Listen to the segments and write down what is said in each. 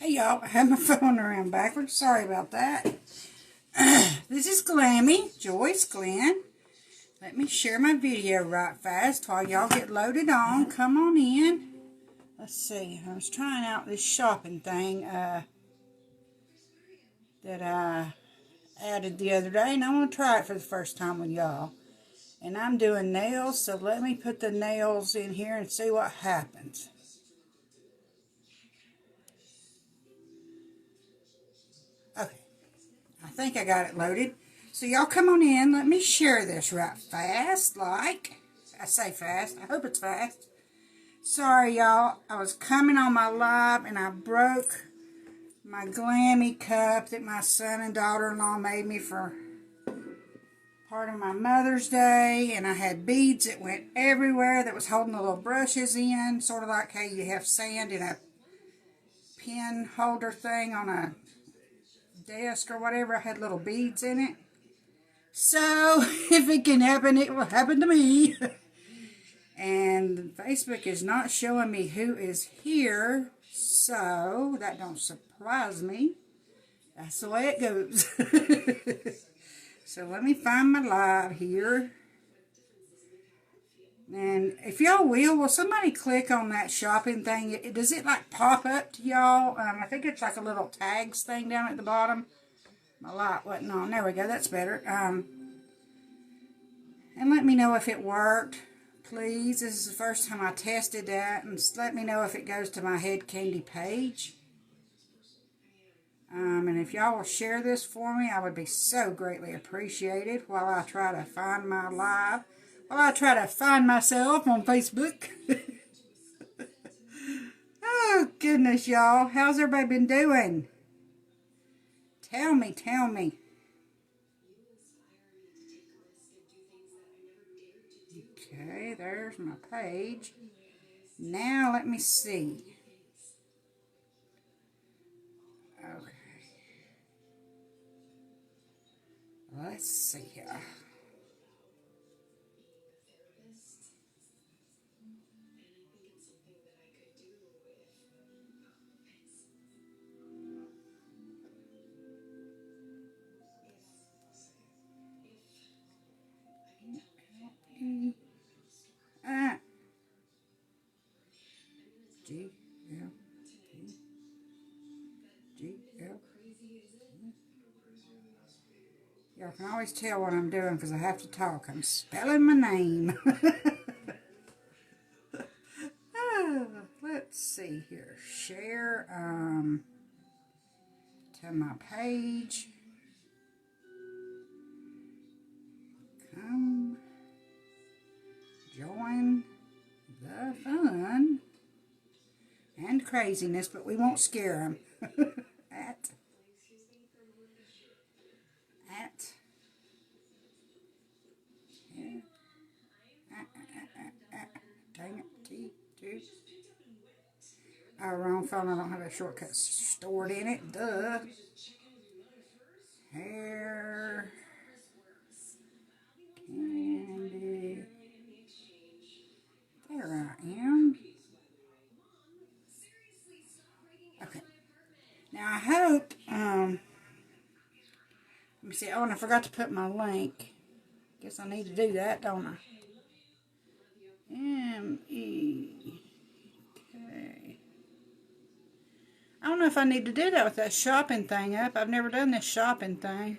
Hey y'all, I had my phone around backwards. Sorry about that. This is Glammy, Joyce Glenn. Let me share my video right fast while y'all get loaded on. Come on in. Let's see. I was trying out this shopping thing that I added the other day, and I want to try it for the first time with y'all. And I'm doing nails, so let me put the nails in here and see what happens. Okay. I think I got it loaded. So y'all come on in. Let me share this right fast. Like, I say fast. I hope it's fast. Sorry, y'all. I was coming on my live and I broke my Glammy cup that my son and daughter-in-law made me for part of my Mother's Day. And I had beads that went everywhere that was holding the little brushes in. Sort of like how you have sand in a pen holder thing on a desk or whatever. I had little beads in it. So, if it can happen, it will happen to me. And Facebook is not showing me who is here, so that don't surprise me. That's the way it goes. So, let me find my live here. And if y'all will somebody click on that shopping thing? Does it like pop up to y'all? I think it's like a little tags thing down at the bottom. My light wasn't on. There we go. That's better. And let me know if it worked, please. This is the first time I tested that. And let me know if it goes to my Head Candy page. And if y'all will share this for me, I would be so greatly appreciated while I try to find my live. While I try to find myself on Facebook. Oh, goodness, y'all. How's everybody been doing? Tell me, tell me. Okay, there's my page. Now let me see. Okay. Let's see here. G L T G L. Y'all can always tell what I'm doing because I have to talk. I'm spelling my name. Let's see here. Share to my page. Come join the fun and craziness, but we won't scare them. at yeah, dang it, T2. Oh, wrong phone. I don't have a shortcut stored in it. Duh. Hair candy. There I am. Okay. Now I hope, let me see. Oh, and I forgot to put my link. Guess I need to do that, don't I? M-E-K. I don't know if I need to do that with that shopping thing up. I've never done this shopping thing.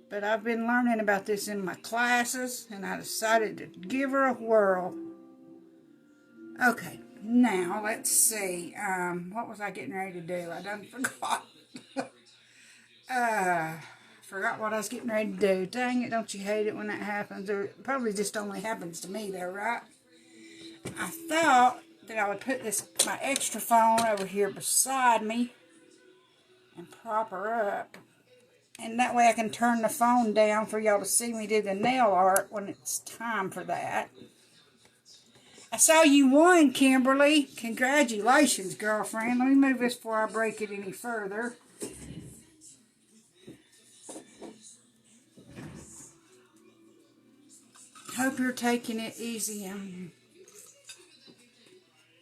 But I've been learning about this in my classes, and I decided to give her a whirl. Okay, now let's see. What was I getting ready to do? I done forgot. Forgot what I was getting ready to do. Dang it, don't you hate it when that happens? Or it probably just only happens to me though, right? I thought that I would put my extra phone over here beside me and prop her up. And that way I can turn the phone down for y'all to see me do the nail art when it's time for that. I saw you won, Kimberly. Congratulations, girlfriend. Let me move this before I break it any further. Hope you're taking it easy.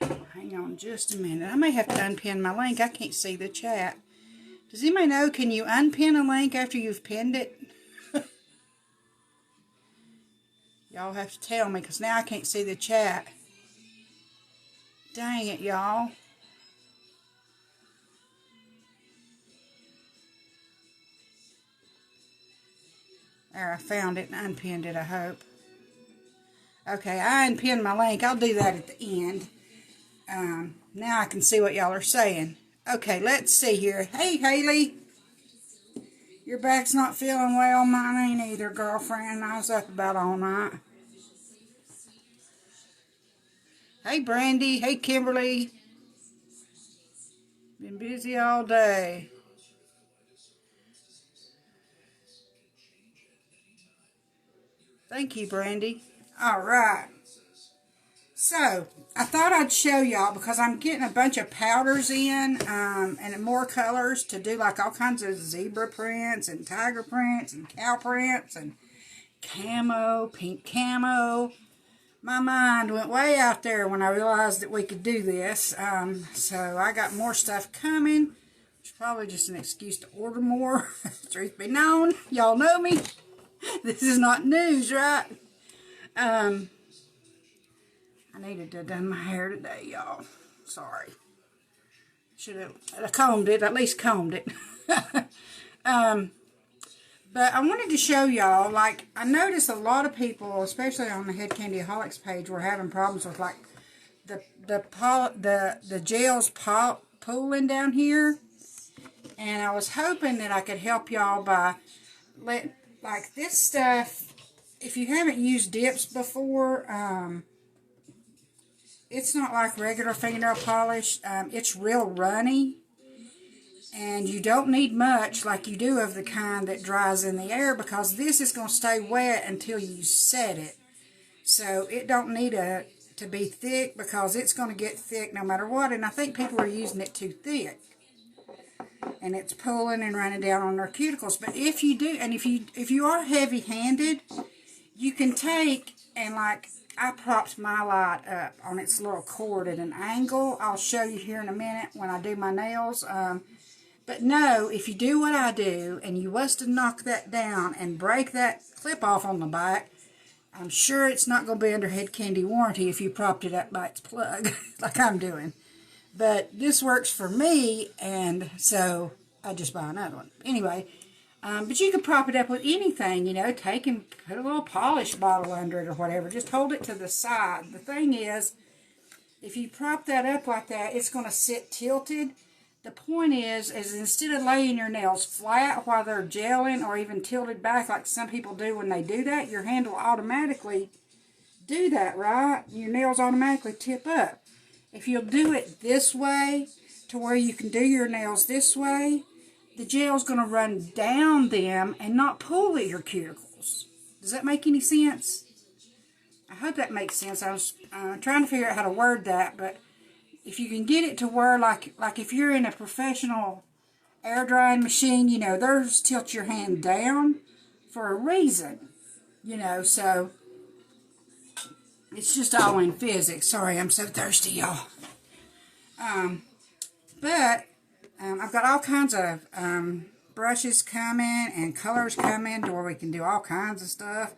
Hang Hang on just a minute. I may have to unpin my link. I can't see the chat. Does anybody know, can you unpin a link after you've pinned it? Y'all have to tell me, because now I can't see the chat. Dang it, y'all. There, I found it and unpinned it, I hope. Okay, I unpinned my link. I'll do that at the end. Now I can see what y'all are saying. Okay, let's see here. Hey, Haley. Your back's not feeling well. Mine ain't either, girlfriend. I was up about all night. Hey, Brandy. Hey, Kimberly. Been busy all day. Thank you, Brandy. All right. So, I thought I'd show y'all, because I'm getting a bunch of powders in, and more colors to do like all kinds of zebra prints and tiger prints and cow prints and camo, pink camo. My mind went way out there when I realized that we could do this. So I got more stuff coming, which is probably just an excuse to order more. Truth be known, y'all know me. This is not news, right? I needed to have done my hair today, y'all. Sorry. Should have combed it, at least combed it. But I wanted to show y'all, like, I noticed a lot of people, especially on the Head Candyaholics page, were having problems with, like, the gels pooling down here. And I was hoping that I could help y'all by like this stuff. If you haven't used dips before, it's not like regular fingernail polish. It's real runny. And you don't need much like you do of the kind that dries in the air, because this is going to stay wet until you set it. So it don't need to be thick, because it's going to get thick no matter what. And I think people are using it too thick. And it's pulling and running down on their cuticles. But if you do, and if you are heavy-handed, you can take and, like, I propped my light up on its little cord at an angle. I'll show you here in a minute when I do my nails. But no, if you do what I do, and you was to knock that down and break that clip off on the back, I'm sure it's not going to be under Head Candy warranty if you propped it up by its plug, like I'm doing. But this works for me, and so I just buy another one. Anyway, but you can prop it up with anything, you know, take and put a little polish bottle under it or whatever. Just hold it to the side. The thing is, if you prop that up like that, it's going to sit tilted. The point is instead of laying your nails flat while they're gelling, or even tilted back like some people do when they do that, your hand will automatically do that, right? Your nails automatically tip up. If you'll do it this way, to where you can do your nails this way, the gel's going to run down them and not pull at your cuticles. Does that make any sense? I hope that makes sense. I was trying to figure out how to word that, but if you can get it to where, like if you're in a professional air drying machine, you know, theirs tilt your hand down for a reason, you know, so it's just all in physics. Sorry, I'm so thirsty, y'all. But I've got all kinds of brushes coming and colors coming to where we can do all kinds of stuff.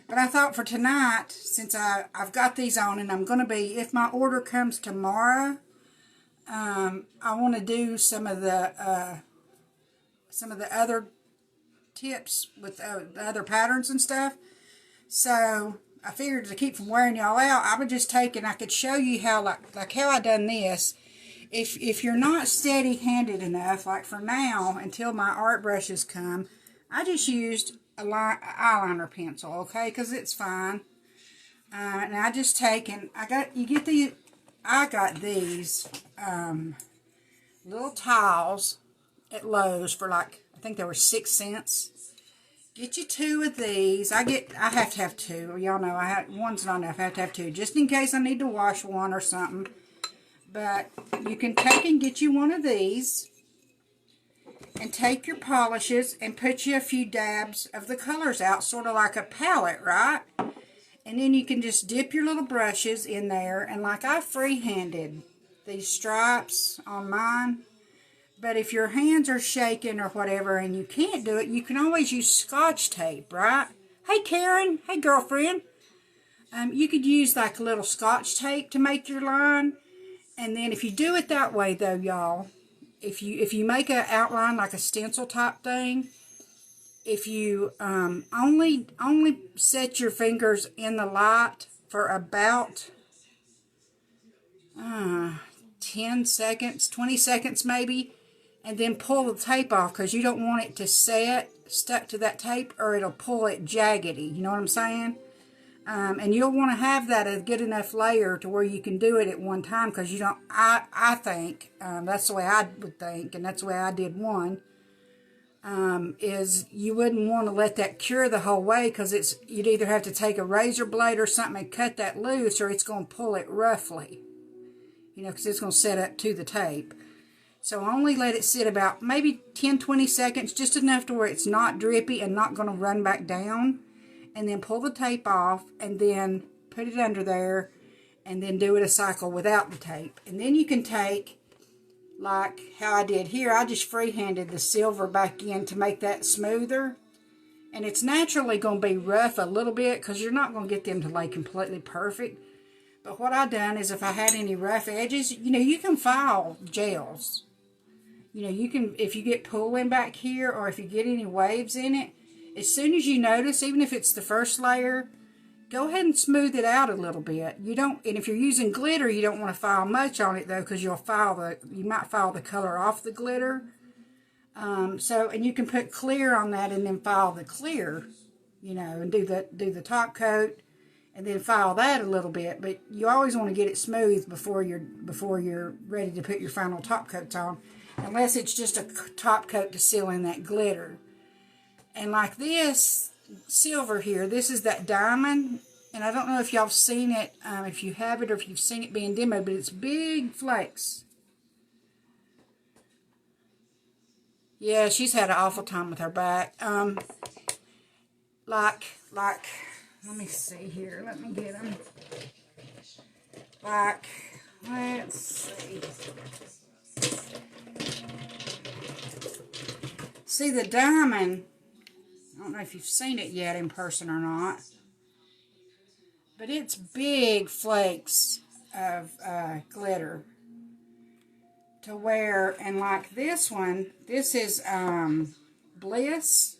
But I thought for tonight, since I've got these on, and I'm going to be, if my order comes tomorrow, I want to do some of the other tips with the other patterns and stuff. So I figured to keep from wearing y'all out, I would just take and I could show you how, like how I done this. If you're not steady-handed enough, like for now, until my art brushes come, I just used a eyeliner pencil, okay, because it's fine. And I just take and I got these little tiles at Lowe's for like, I think they were 6 cents. Get you 2 of these. I have to have 2. Y'all know one's not enough. I have to have 2 just in case I need to wash one or something. But you can take and get you one of these and take your polishes and put you a few dabs of the colors out, sort of like a palette, right? And then you can just dip your little brushes in there, and like I free-handed these stripes on mine. But if your hands are shaking or whatever and you can't do it, you can always use Scotch tape, right? Hey, Karen. Hey, girlfriend. You could use like a little Scotch tape to make your line. And then if you do it that way, though, y'all, if you make an outline like a stencil type thing, if you only set your fingers in the light for about 10 seconds, 20 seconds maybe, and then pull the tape off, because you don't want it to set stuck to that tape or it'll pull it jaggedy. You know what I'm saying? And you'll want to have that a good enough layer to where you can do it at one time, because you don't, I think, that's the way I would think, and that's the way I did one, is you wouldn't want to let that cure the whole way, because you'd either have to take a razor blade or something and cut that loose, or it's going to pull it roughly, you know, because it's going to set up to the tape. So only let it sit about maybe 10-20 seconds, just enough to where it's not drippy and not going to run back down. And then pull the tape off and then put it under there and then do it a cycle without the tape. And then you can take, like how I did here, I just freehanded the silver back in to make that smoother. And it's naturally going to be rough a little bit, because you're not going to get them to lay completely perfect. But what I done is, if I had any rough edges, you know, you can file gels. You know, you can, if you get pooling back here or if you get any waves in it, as soon as you notice, even if it's the first layer, go ahead and smooth it out a little bit. You don't, and if you're using glitter, you don't want to file much on it though, because you might file the color off the glitter. And you can put clear on that and then file the clear, you know, and do the top coat, and then file that a little bit. But you always want to get it smooth before you're ready to put your final top coats on, unless it's just a top coat to seal in that glitter. And like this silver here, this is that diamond, and I don't know if y'all have seen it, if you have it or if you've seen it being demoed, but it's big flakes. Yeah, she's had an awful time with her back. Like, let me see here. Let me get them. Like, let's see. See the diamond, I don't know if you've seen it yet in person or not, but it's big flakes of glitter. To where, and like this one, this is Bliss,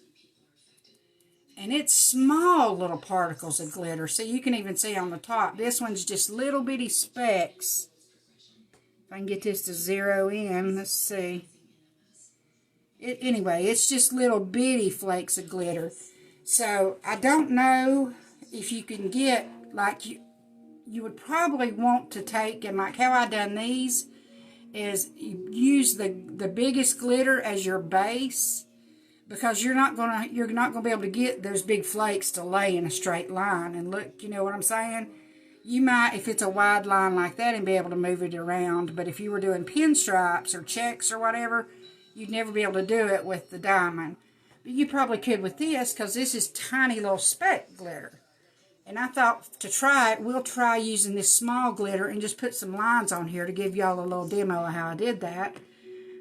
and it's small little particles of glitter. So you can even see on the top, this one's just little bitty specks. If I can get this to zero in, let's see. Anyway, it's just little bitty flakes of glitter. So I don't know if you can get, like, you would probably want to take, and like how I done these, is you use the biggest glitter as your base, because you're not gonna be able to get those big flakes to lay in a straight line. And look, you know what I'm saying? You might, if it's a wide line like that, and be able to move it around. But if you were doing pinstripes or checks or whatever, you'd never be able to do it with the diamond. But you probably could with this, because this is tiny little speck glitter. And I thought, to try it, we'll try using this small glitter and just put some lines on here to give y'all a little demo of how I did that.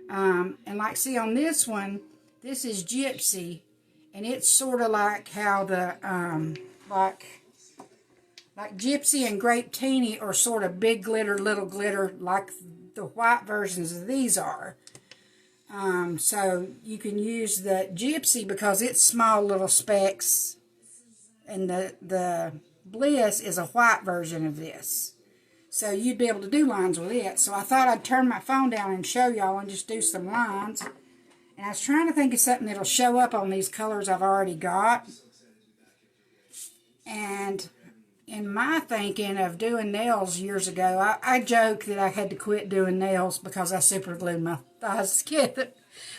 And like, see on this one, this is Gypsy, and it's sort of like how the, like Gypsy and Grape Teeny are sort of big glitter, little glitter, like the white versions of these are. So you can use the Gypsy because it's small little specks, and the Bliss is a white version of this. So you'd be able to do lines with it. So I thought I'd turn my phone down and show y'all and just do some lines. And I was trying to think of something that'll show up on these colors I've already got. And in my thinking of doing nails years ago, I joked that I had to quit doing nails because I super glued my thighs together.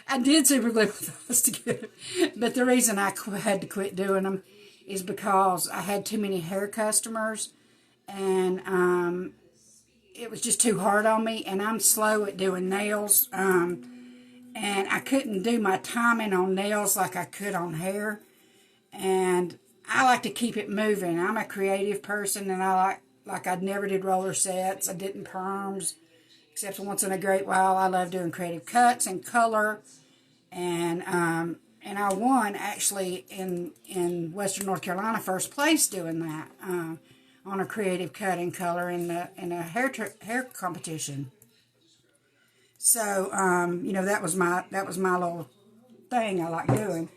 I did super glue my thighs together. But the reason I had to quit doing them is because I had too many hair customers, and it was just too hard on me, and I'm slow at doing nails, and I couldn't do my timing on nails like I could on hair, and I like to keep it moving. I'm a creative person, and I never did roller sets, I didn't perms, except once in a great while. I love doing creative cuts and color, and I won actually in Western North Carolina first place doing that on a creative cut and color in a hair competition. So you know, that was my little thing I like doing.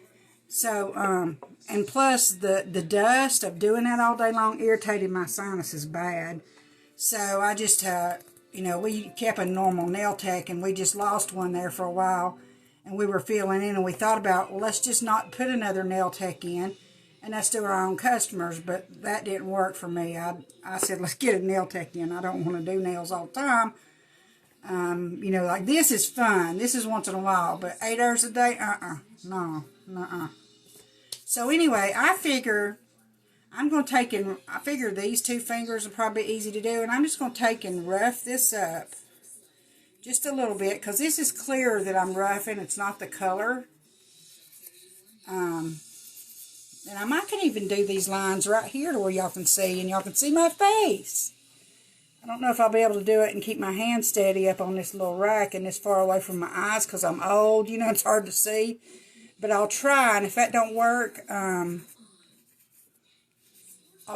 So and plus the dust of doing that all day long irritated my sinuses bad. So I just you know, we kept a normal nail tech, and we just lost one there for a while, and we were filling in, and we thought about, well, let's just not put another nail tech in, and let's do our own customers. But that didn't work for me. I said, let's get a nail tech in. I don't want to do nails all the time. You know, like this is fun. This is once in a while, but 8 hours a day, no. So anyway, I figure I'm going to take and, I figure these 2 fingers are probably easy to do, and I'm just going to take and rough this up just a little bit, because this is clear that I'm roughing. It's not the color. And I might can even do these lines right here to where y'all can see, and y'all can see my face. I don't know if I'll be able to do it and keep my hand steady up on this little rack and this far away from my eyes, because I'm old. You know, it's hard to see. But I'll try, and if that don't work, I'll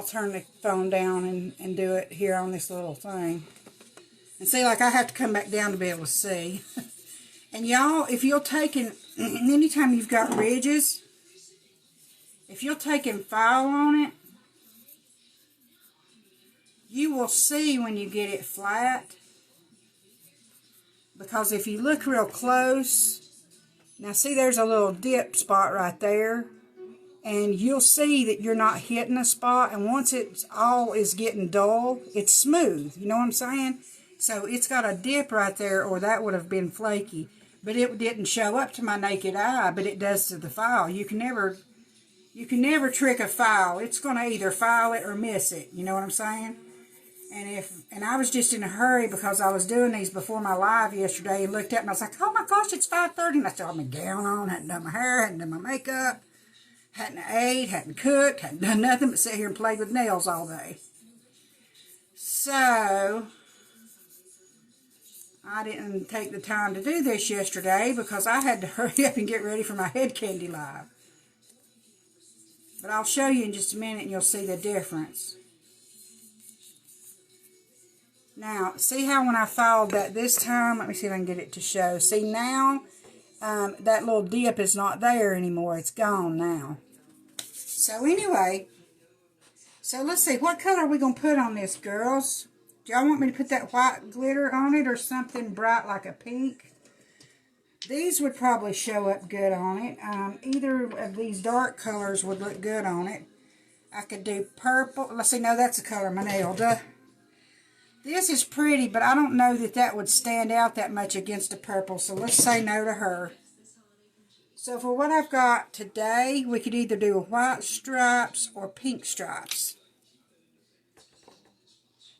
turn the phone down and do it here on this little thing. And see, like, I have to come back down to be able to see. And y'all, if you'll take and anytime you've got ridges, if you'll take and file on it, you will see when you get it flat. Because if you look real close, now see there's a little dip spot right there. And you'll see that you're not hitting a spot. And once it's all is getting dull, it's smooth. You know what I'm saying? So it's got a dip right there, or that would have been flaky. But it didn't show up to my naked eye, but it does to the file. You can never trick a file. It's going to either file it or miss it. You know what I'm saying? And I was just in a hurry because I was doing these before my live yesterday, and looked up and I was like, oh my gosh, it's 5:30. And I still had my gown on, hadn't done my hair, hadn't done my makeup, hadn't ate, hadn't cooked, hadn't done nothing but sit here and play with nails all day. So I didn't take the time to do this yesterday because I had to hurry up and get ready for my head candy live. But I'll show you in just a minute and you'll see the difference. Now, see how when I filed that this time, let me see if I can get it to show. See now, that little dip is not there anymore. It's gone now. So anyway, so let's see, what color are we going to put on this, girls? Do y'all want me to put that white glitter on it or something bright like a pink? These would probably show up good on it. Either of these dark colors would look good on it. I could do purple. Let's see, no, that's the color of my nail. Duh. This is pretty, but I don't know that that would stand out that much against the purple, so let's say no to her. So for what I've got today, we could either do white stripes or pink stripes.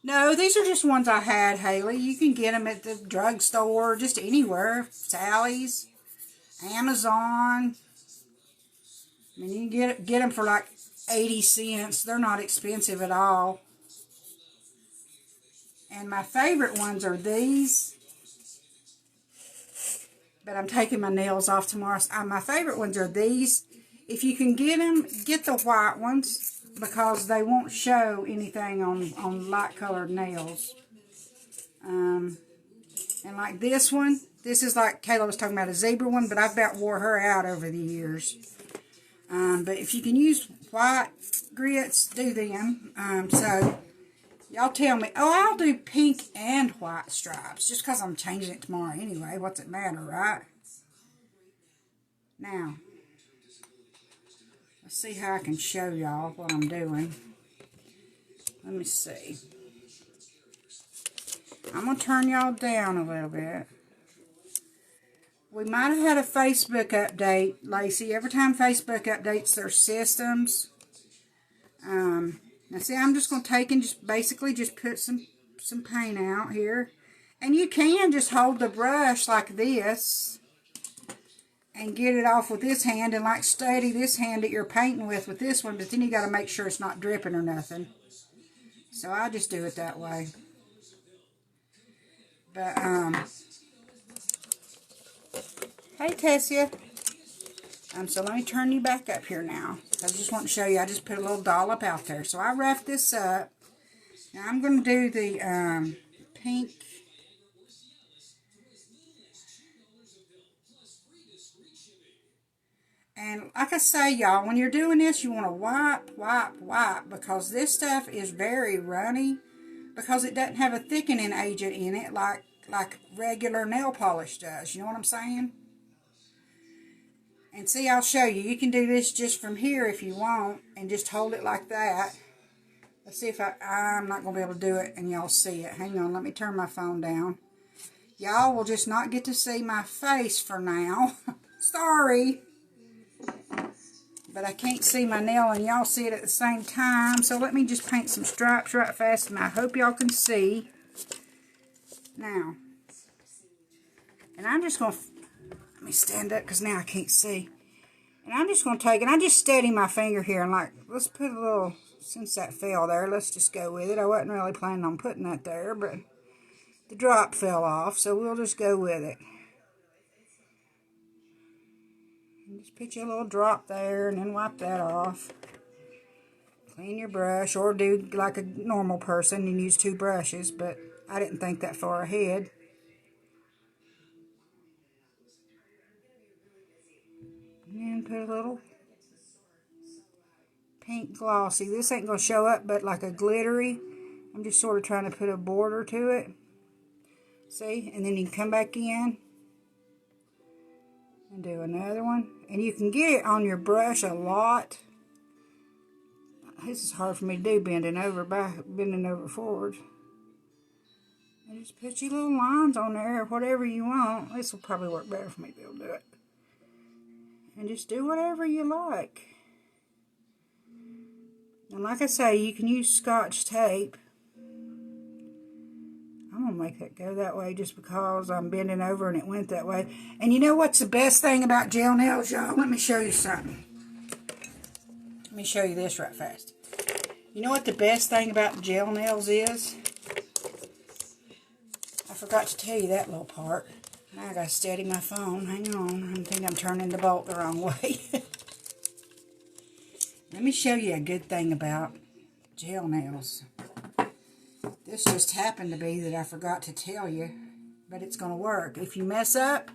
No, these are just ones I had, Haley. You can get them at the drugstore, just anywhere. Sally's, Amazon. I mean, you can get them for like 80 cents. They're not expensive at all. And my favorite ones are these. But I'm taking my nails off tomorrow. My favorite ones are these. If you can get them, get the white ones, because they won't show anything on light colored nails. And like this one, this is like Kayla was talking about, a zebra one, but I've about wore her out over the years. But if you can use white grits, do them. So y'all tell me, oh, I'll do pink and white stripes, just because I'm changing it tomorrow anyway. What's it matter, right? Now, let's see how I can show y'all what I'm doing. Let me see. I'm going to turn y'all down a little bit. We might have had a Facebook update, Lacey. Every time Facebook updates their systems. Now see, I'm just going to take and just basically just put some paint out here. And you can just hold the brush like this and get it off with this hand, and like steady this hand that you're painting with this one, but then you got to make sure it's not dripping or nothing. So I just do it that way. But, hey, Tessia. So let me turn you back up here now. I just want to show you, I just put a little dollop out there. So I roughed this up. Now I'm going to do the pink. And like I say, y'all, when you're doing this, you want to wipe, because this stuff is very runny, because it doesn't have a thickening agent in it like regular nail polish does. You know what I'm saying? And see, I'll show you. You can do this just from here if you want, and just hold it like that. Let's see if I'm not going to be able to do it and y'all see it. Hang on, let me turn my phone down. Y'all will just not get to see my face for now. Sorry. But I can't see my nail and y'all see it at the same time. So let me just paint some stripes right fast, and I hope y'all can see. Now. And I'm just going to... Let me stand up because now I can't see. And I'm just going to take it. I just steady my finger here and like, let's put a little... Since that fell there, let's just go with it. I wasn't really planning on putting that there, but the drop fell off, so we'll just go with it. And just put you a little drop there and then wipe that off. Clean your brush, or do like a normal person and use 2 brushes, but I didn't think that far ahead. And then put a little pink glossy. This ain't going to show up, but like a glittery. I'm just sort of trying to put a border to it. See? And then you can come back in and do another one. And you can get it on your brush a lot. This is hard for me to do, bending over forward. And just put your little lines on there, or whatever you want. This will probably work better for me to be able to do it. And just do whatever you like. And like I say, you can use Scotch tape. I'm going to make that go that way just because I'm bending over and it went that way. And you know what's the best thing about gel nails, y'all? Let me show you something. Let me show you this right fast. You know what the best thing about gel nails is? I forgot to tell you that little part. Now I got to steady my phone. Hang on. I think I'm turning the bolt the wrong way. Let me show you a good thing about gel nails. This just happened to be that I forgot to tell you, but it's going to work. If you mess up,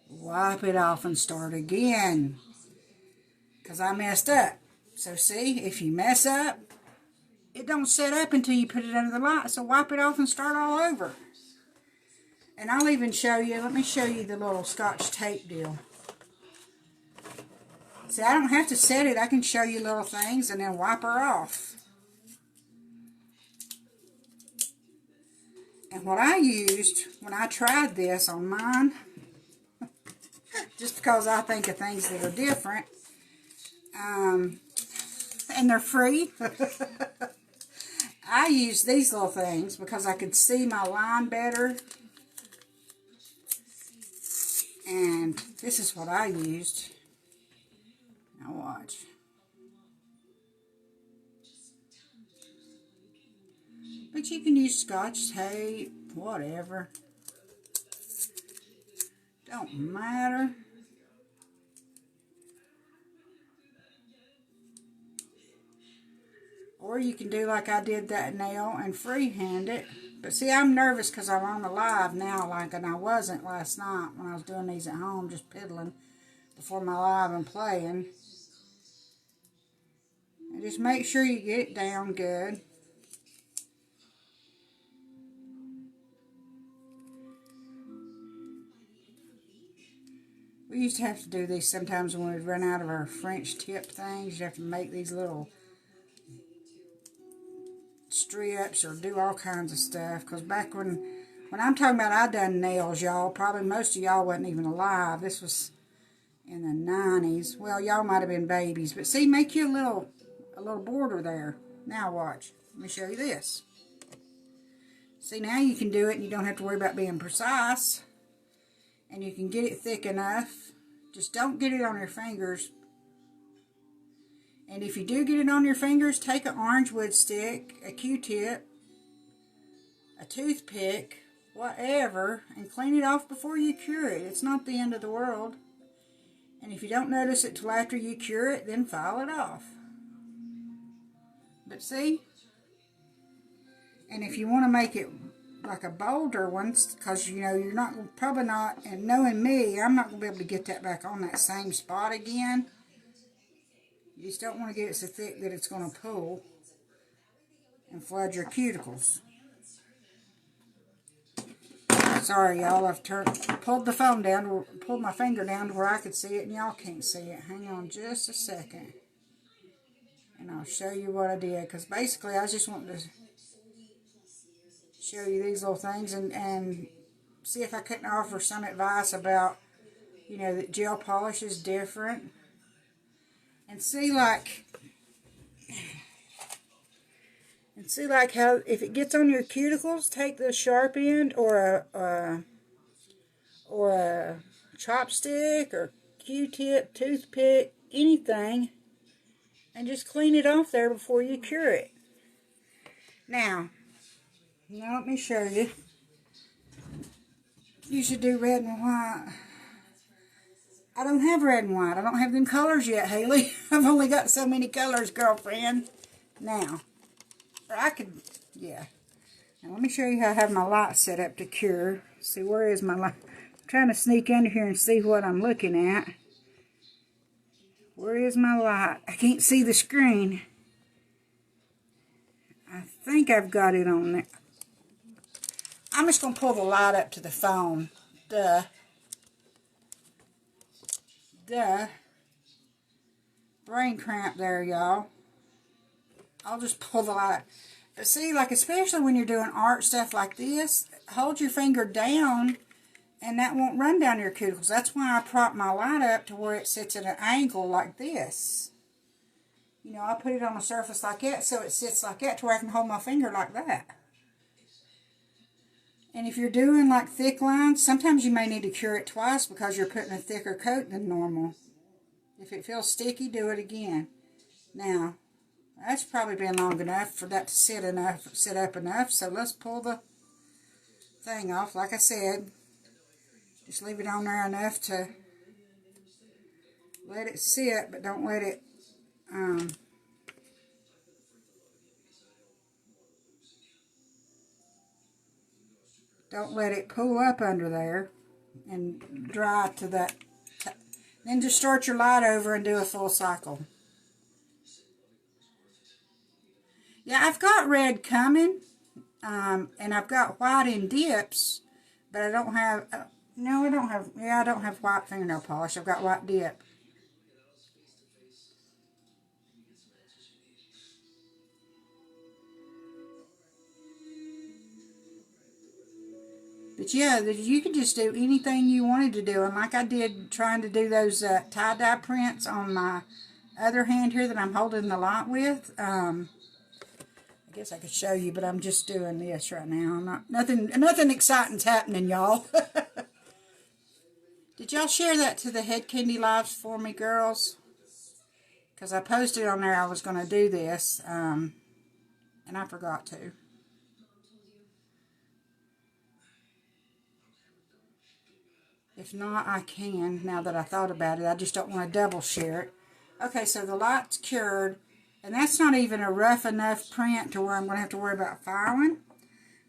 wipe it off and start again. Because I messed up. So see, if you mess up, it don't set up until you put it under the light. So wipe it off and start all over. And I'll even show you, let me show you the little Scotch tape deal. See, I don't have to set it. I can show you little things and then wipe her off. And what I used when I tried this on mine, just because I think of things that are different, and they're free, I used these little things because I could see my line better. And this is what I used. Now watch. But you can use Scotch tape, whatever. Don't matter. Or you can do like I did that nail and freehand it. But see, I'm nervous because I'm on the live now, and I wasn't last night when I was doing these at home, just piddling before my live and playing. And just make sure you get it down good. We used to have to do these sometimes when we'd run out of our French tip things. You have to make these little strips or do all kinds of stuff. Because back when I'm talking about I done nails, y'all, probably most of y'all wasn't even alive. This was in the 90s. Well, y'all might have been babies. But see, make you a little border there. Now watch. Let me show you this. See, now you can do it and you don't have to worry about being precise. And you can get it thick enough. Just don't get it on your fingers. And if you do get it on your fingers, take an orange wood stick, a Q-tip, a toothpick, whatever, and clean it off before you cure it. It's not the end of the world. And if you don't notice it till after you cure it, then file it off. But see? And if you want to make it like a bolder one, because you know you're not, probably not, and knowing me, I'm not going to be able to get that back on that same spot again. You just don't want to get it so thick that it's going to pull and flood your cuticles. Sorry, y'all. I've pulled the phone down, pulled my finger down to where I could see it, and y'all can't see it. Hang on just a second, and I'll show you what I did. Because basically, I just wanted to show you these little things and see if I couldn't offer some advice about, you know, that gel polish is different. And see like how if it gets on your cuticles, take the sharp end or a chopstick or Q-tip, toothpick, anything, and just clean it off there before you cure it. Now let me show you. You should do red and white. I don't have red and white. I don't have them colors yet, Haley. I've only got so many colors, girlfriend. Now, I could, yeah. Now, let me show you how I have my light set up to cure. See, where is my light? I'm trying to sneak under here and see what I'm looking at. Where is my light? I can't see the screen. I think I've got it on there. I'm just going to pull the light up to the phone. Duh. Brain cramp there, y'all. I'll just pull the light up. But see, like, especially when you're doing art stuff like this, hold your finger down and that won't run down your cuticles. That's why I prop my light up to where it sits at an angle like this. You know, I put it on a surface like that so it sits like that to where I can hold my finger like that. And if you're doing like thick lines, sometimes you may need to cure it twice because you're putting a thicker coat than normal. If it feels sticky, do it again. Now, that's probably been long enough for that to sit up enough. So let's pull the thing off. Like I said, just leave it on there enough to let it sit, but don't let it pull up under there and dry to that. Then just start your light over and do a full cycle. Yeah, I've got red coming, and I've got white in dips, but I don't have, no, I don't have, yeah, I don't have white fingernail polish. I've got white dip. But yeah, you could just do anything you wanted to do. And like I did trying to do those tie-dye prints on my other hand here that I'm holding the light with. I guess I could show you, but I'm just doing this right now. Nothing exciting's happening, y'all. Did y'all share that to the Head Candy Lives for me, girls? Because I posted on there I was going to do this, and I forgot to. If not, I can, now that I thought about it. I just don't want to double share it. Okay, so the light's cured. And that's not even a rough enough print to where I'm going to have to worry about filing.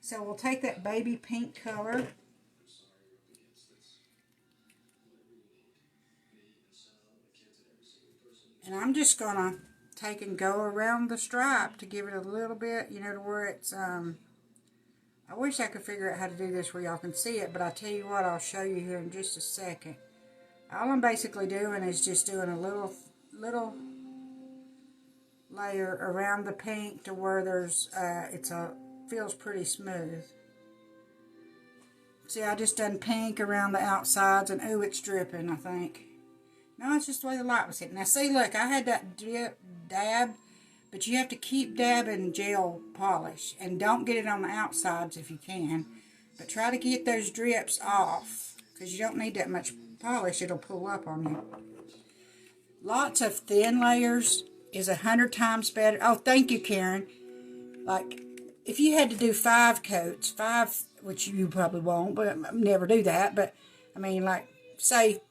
So we'll take that baby pink color. And I'm just going to take and go around the stripe to give it a little bit, you know, to where it's, I wish I could figure out how to do this where y'all can see it, but I'll tell you what, I'll show you here in just a second. All I'm basically doing is just doing a little layer around the pink to where there's, feels pretty smooth. See, I just done pink around the outsides, and ooh, it's dripping, I think. No, it's just the way the light was hitting. Now see, look, I had that dab, but you have to keep dabbing gel polish, and don't get it on the outsides if you can. But try to get those drips off, because you don't need that much polish. It'll pull up on you. Lots of thin layers is 100 times better. Oh, thank you, Karen. Like, if you had to do 5 coats, 5, which you probably won't, but never do that, but I mean, like, say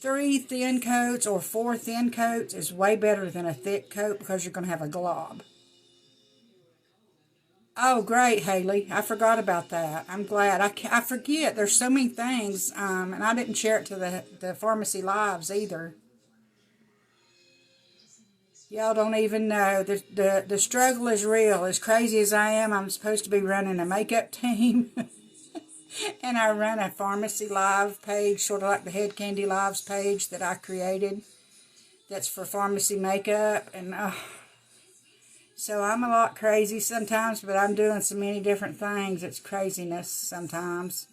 3 thin coats or 4 thin coats is way better than a thick coat because you're going to have a glob. Oh, great, Haley. I forgot about that. I'm glad. I forget. There's so many things, and I didn't share it to the Pharmacy Lives either. Y'all don't even know. The struggle is real. As crazy as I am, I'm supposed to be running a makeup team. And I run a Pharmacy Live page, sort of like the Head Candy Lives page that I created. That's for pharmacy makeup. And so I'm a lot crazy sometimes, but I'm doing so many different things. It's craziness sometimes.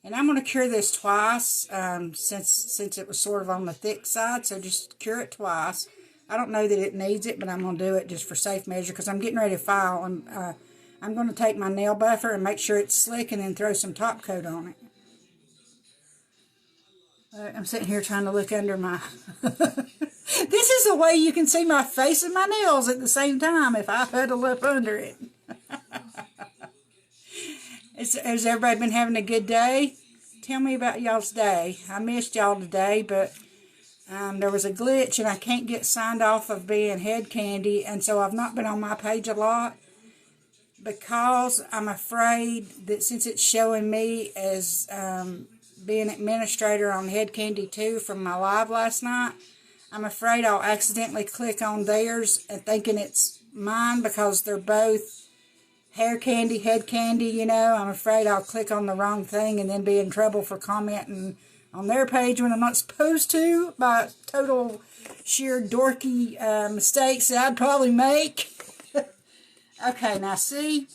And I'm going to cure this twice, since it was sort of on the thick side, so just cure it twice. I don't know that it needs it, but I'm going to do it just for safe measure, because I'm getting ready to file. And I'm going to take my nail buffer and make sure it's slick and then throw some top coat on it. I'm sitting here trying to look under my... This is the way you can see my face and my nails at the same time if I huddle up under it. Has everybody been having a good day? Tell me about y'all's day. I missed y'all today, but there was a glitch and I can't get signed off of being Head Candy, and so I've not been on my page a lot because I'm afraid that since it's showing me as being administrator on Head Candy 2 from my live last night, I'm afraid I'll accidentally click on theirs and thinking it's mine because they're both hair candy, head candy, you know. I'm afraid I'll click on the wrong thing and then be in trouble for commenting on their page when I'm not supposed to by total sheer dorky mistakes that I'd probably make. Okay, now see,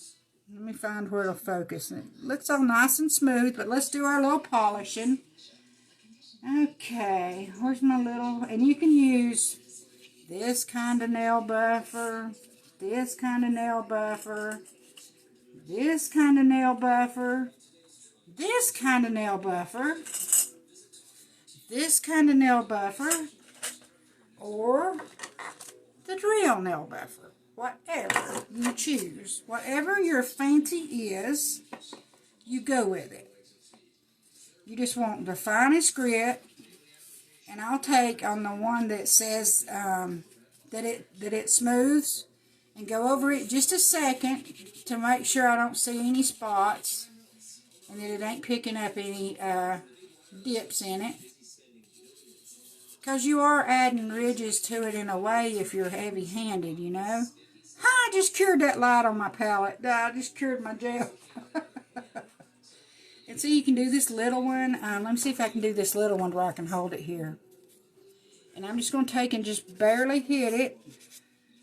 let me find where it'll focus. It looks all nice and smooth, but let's do our little polishing. Okay, where's my little, and you can use this kind of nail buffer, this kind of nail buffer, this kind of nail buffer, this kind of nail buffer, this kind of nail buffer, or the drill nail buffer. Whatever you choose, whatever your fancy is, you go with it. You just want the finest grit, and I'll take on the one that says that it smooths, and go over it just a second to make sure I don't see any spots and that it ain't picking up any dips in it. Because you are adding ridges to it in a way if you're heavy-handed, you know. I just cured that light on my palette. I just cured my gel. And so you can do this little one. Let me see if I can do this little one where I can hold it here. And I'm just going to take and just barely hit it.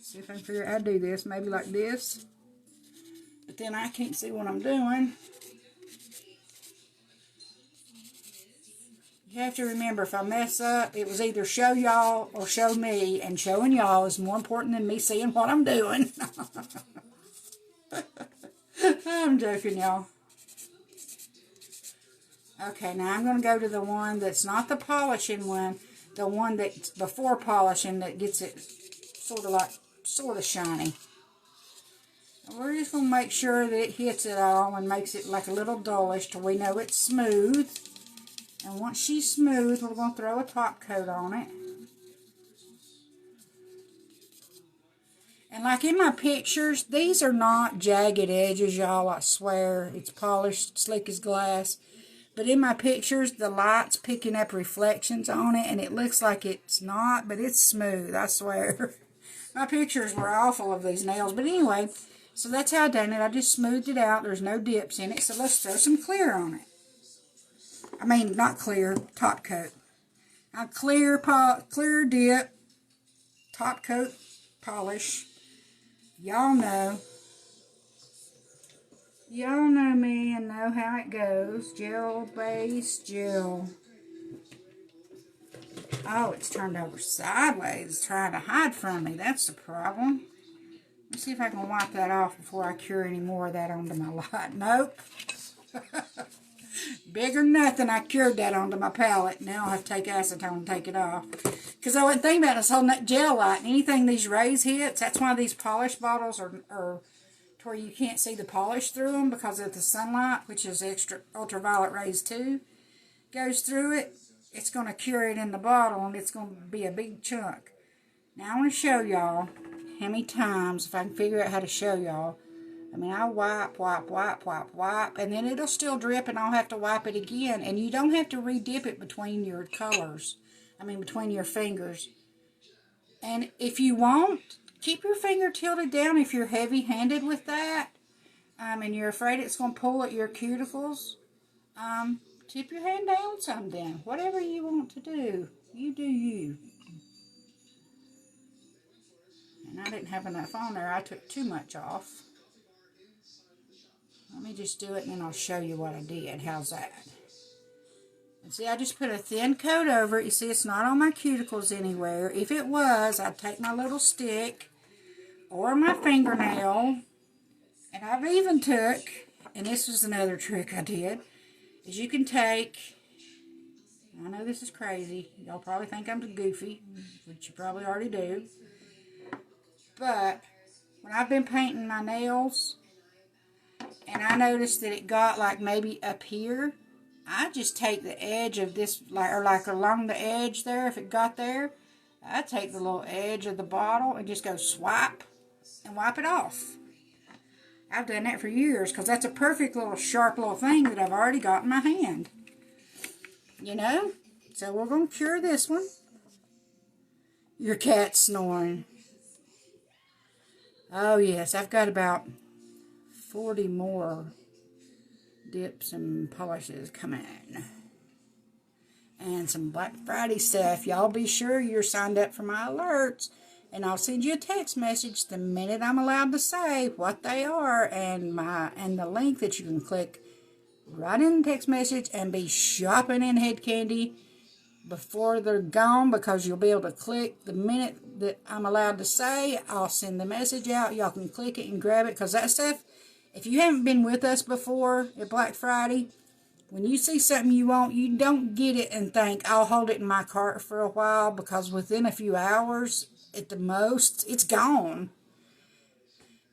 See if I can figure out how to do this. Maybe like this. But then I can't see what I'm doing. You have to remember, if I mess up, it was either show y'all or show me. And showing y'all is more important than me seeing what I'm doing. I'm joking, y'all. Okay, now I'm going to go to the one that's not the polishing one. The one that's before polishing that gets it sort of shiny. And we're just going to make sure that it hits it all and makes it like a little dullish till we know it's smooth. And once she's smooth, we're going to throw a top coat on it. And like in my pictures, these are not jagged edges, y'all. I swear. It's polished, slick as glass. But in my pictures, the light's picking up reflections on it, and it looks like it's not, but it's smooth, I swear. My pictures were awful of these nails. But anyway, so that's how I done it. I just smoothed it out. There's no dips in it. So let's throw some clear on it. I mean, not clear, top coat. Now, clear dip, top coat polish. Y'all know. Y'all know me and know how it goes. Gel base, gel. Oh, it's turned over sideways. It's trying to hide from me. That's the problem. Let's see if I can wipe that off before I cure any more of that onto my light. Nope. Bigger than nothing, I cured that onto my palette. Now I have to take acetone and take it off. Because I wasn't thinking about it. I was holding that gel light. And anything these rays hits, that's why these polish bottles are to where you can't see the polish through them because of the sunlight, which is extra ultraviolet rays too, goes through it. It's going to cure it in the bottle, and it's going to be a big chunk. Now I want to show y'all how many times, if I can figure out how to show y'all. I mean, I'll wipe, and then it'll still drip, and I'll have to wipe it again. And you don't have to re-dip it between your colors. I mean, between your fingers. And if you want, keep your finger tilted down if you're heavy-handed with that. And you're afraid it's going to pull at your cuticles. Tip your hand down some then. Whatever you want to do. You do you. And I didn't have enough on there. I took too much off. Let me just do it and then I'll show you what I did. How's that? And see, I just put a thin coat over it. You see, it's not on my cuticles anywhere. If it was, I'd take my little stick or my fingernail. And I've even took, and this was another trick I did, is you can take, I know this is crazy, y'all probably think I'm goofy, which you probably already do, but when I've been painting my nails, and I noticed that it got like maybe up here, I just take the edge of this, like along the edge there, if it got there, I take the little edge of the bottle and just go swipe and wipe it off. I've done that for years because that's a perfect little sharp little thing that I've already got in my hand. You know? So we're going to cure this one. Your cat's snoring. Oh yes, I've got about 40 more dips and polishes coming. And some Black Friday stuff. Y'all be sure you're signed up for my alerts. And I'll send you a text message the minute I'm allowed to say what they are and the link that you can click right in the text message and be shopping in Head Candy before they're gone, because you'll be able to click the minute that I'm allowed to say. I'll send the message out. Y'all can click it and grab it, because that stuff, if you haven't been with us before at Black Friday, when you see something you want, you don't get it and think, I'll hold it in my cart for a while, because within a few hours at the most, it's gone.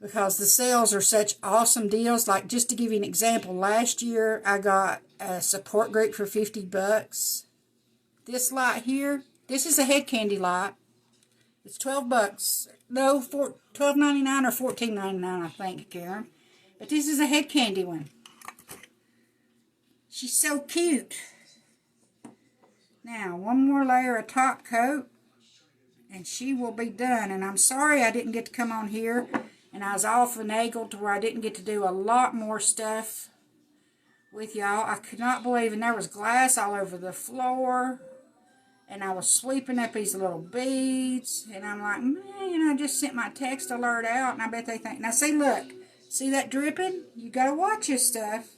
Because the sales are such awesome deals. Like, just to give you an example, last year I got a support group for $50. This light here, this is a Head Candy light. It's $12. No, $12.99 or $14.99, I think, Karen. But this is a Head Candy one. She's so cute. Now, one more layer of top coat, and she will be done. And I'm sorry I didn't get to come on here, and I was all finagled to where I didn't get to do a lot more stuff with y'all. I could not believe, and there was glass all over the floor, and I was sweeping up these little beads, and I'm like, man, I just sent my text alert out, and I bet they think, now see, look, see that dripping? You gotta watch this stuff.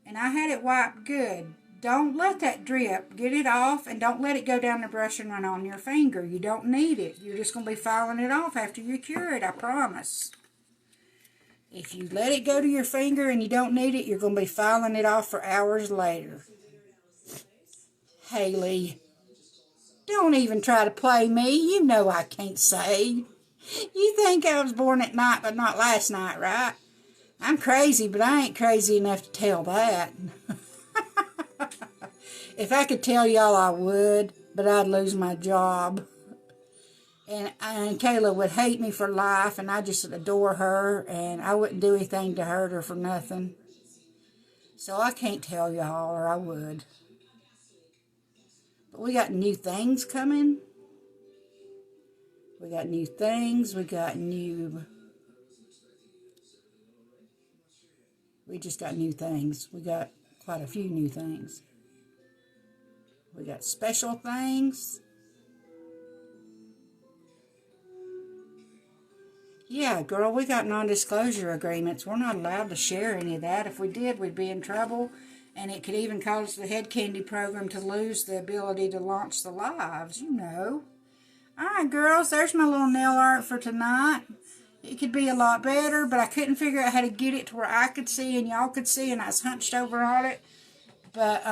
And I had it wiped good. Don't let that drip. Get it off, and don't let it go down the brush and run on your finger. You don't need it. You're just going to be filing it off after you cure it, I promise. If you let it go to your finger and you don't need it, you're going to be filing it off for hours later. Haley, don't even try to play me. You know I can't say. You think I was born at night, but not last night, right? I'm crazy, but I ain't crazy enough to tell that. If I could tell y'all, I would, but I'd lose my job. And Kayla would hate me for life, and I just adore her, and I wouldn't do anything to hurt her for nothing. So I can't tell y'all, or I would. But we got new things coming. We got new things. We just got new things. We got quite a few new things. We got special things. Yeah, girl, we got non-disclosure agreements. We're not allowed to share any of that. If we did, we'd be in trouble. And it could even cause the Head Candy program to lose the ability to launch the lives, you know. Alright, girls, there's my little nail art for tonight. It could be a lot better, but I couldn't figure out how to get it to where I could see and y'all could see, and I was hunched over on it. But,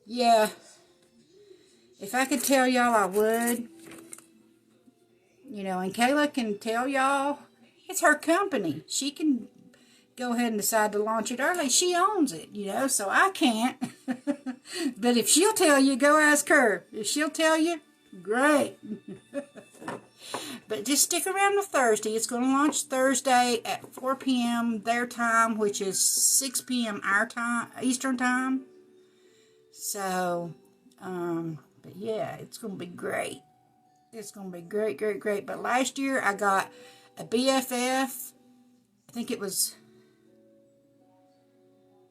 yeah. If I could tell y'all, I would. You know, and Kayla can tell y'all, it's her company. She can go ahead and decide to launch it early. She owns it, you know, so I can't. But if she'll tell you, go ask her. If she'll tell you, great. But just stick around to Thursday. It's going to launch Thursday at 4 p.m. their time, which is 6 p.m. our time, Eastern time. So, but yeah, it's going to be great. It's going to be great, great, great. But last year I got a BFF. I think it was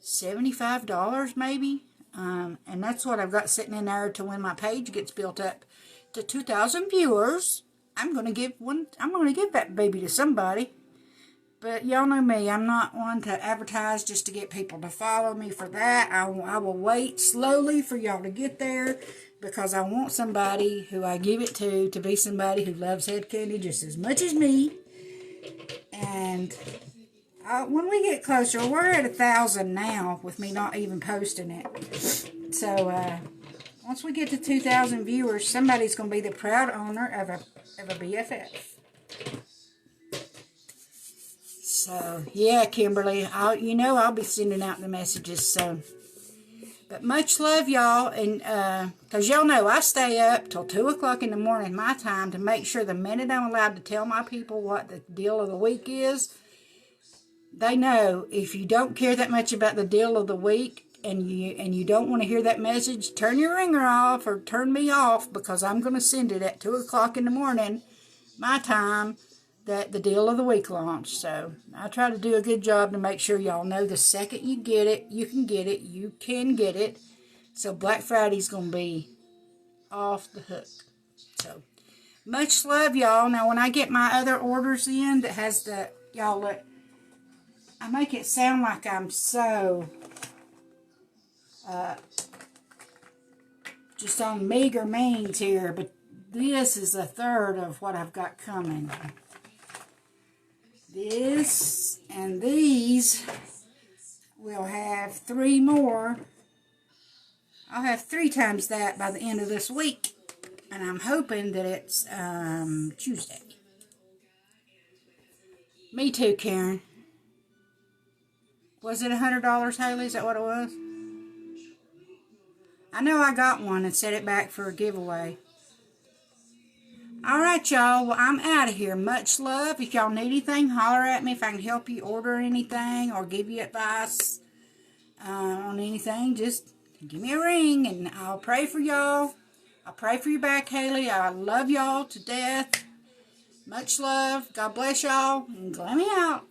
$75 maybe. And that's what I've got sitting in there to when my page gets built up to 2,000 viewers. I'm going to give that baby to somebody. But y'all know me. I'm not one to advertise just to get people to follow me for that. I will wait slowly for y'all to get there because I want somebody who I give it to be somebody who loves head candy just as much as me. And when we get closer, we're at 1,000 now with me not even posting it. So, once we get to 2,000 viewers, somebody's going to be the proud owner of a BFF. So, yeah, Kimberly, I'll be sending out the messages, so. But much love, y'all, and, because y'all know I stay up till 2 o'clock in the morning, my time, to make sure the minute I'm allowed to tell my people what the deal of the week is, they know if you don't care that much about the deal of the week, and you don't want to hear that message, turn your ringer off or turn me off, because I'm going to send it at 2 o'clock in the morning, my time, that the deal of the week launched. So I try to do a good job to make sure y'all know the second you get it, you can get it, you can get it. So Black Friday's going to be off the hook. So much love, y'all. Now when I get my other orders in that has the, y'all look, I make it sound like I'm so just on meager means here, but this is a third of what I've got coming. This and these will have 3 more. I'll have 3 times that by the end of this week, and I'm hoping that it's Tuesday. Me too, Karen. Was it $100, Haley? Is that what it was? I know I got one and set it back for a giveaway. Alright, y'all. Well, I'm out of here. Much love. If y'all need anything, holler at me if I can help you order anything or give you advice on anything. Just give me a ring and I'll pray for y'all. I'll pray for you back, Haley. I love y'all to death. Much love. God bless y'all. And let me out.